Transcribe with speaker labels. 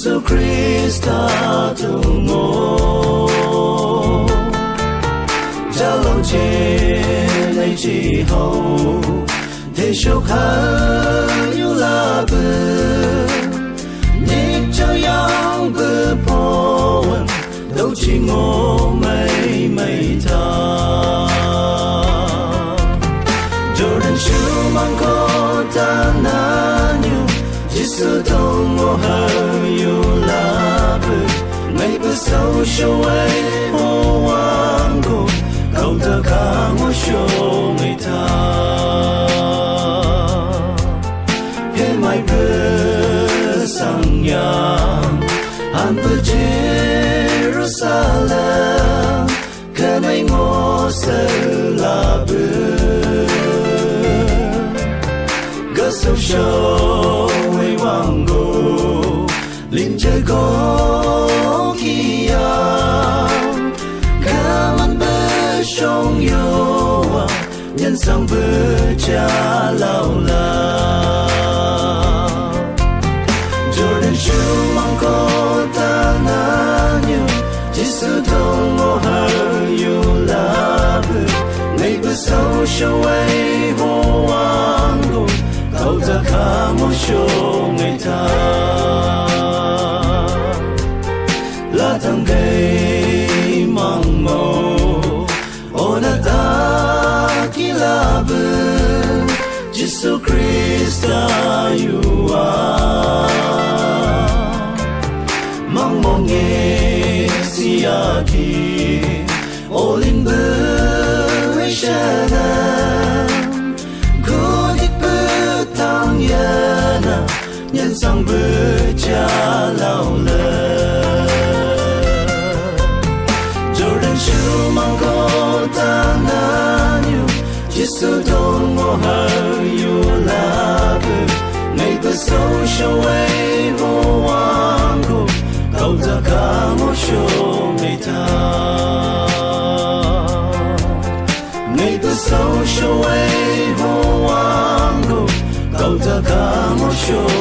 Speaker 1: Giêsu Christ ta tu ngô cha lâu trên này chỉ hầu thế sốc hở yêu là bờ nít cho yang bờ pôn đâu chỉ ngô mây mây ta Jordan chu mang cô ta na nhiều Giêsu đâu ngô hở yêu là bờ ngày bờ sâu sâu ấy hồ hoàng cô câu thơ ca ngô show người ta hết mai bờ sang nhà an bờ Jerusalem cái này ngô sẽ là bờ gỡ sâu sâu ấy hoàng cô linh chơi có kia cảm ơn bờ sông yêu nhân sang bờ cha lao la Jordan chu mang cô ta na nhiều Giêsu đâu ngô hở yêu là bờ ngày bờ sâu sâu ấy hồ hoàng cô câu ta khá một show người ta là thằng gầy mang màu ona ta kỳ là bờ Giêsu Christ yêu mang mong nghe si aki olin bờ hay shana cô thích bờ thang yana nhân sang bờ cha lao lơ Jordan chu mang cô ta na nhiều Giêsu đâu ngô hở yêu là bờ ngày bờ sâu sâu ấy hồ hoàng cô câu ta ca ngô show người ta ngày bờ sâu sâu ấy hồ hoàng cô câu ta ca ngô show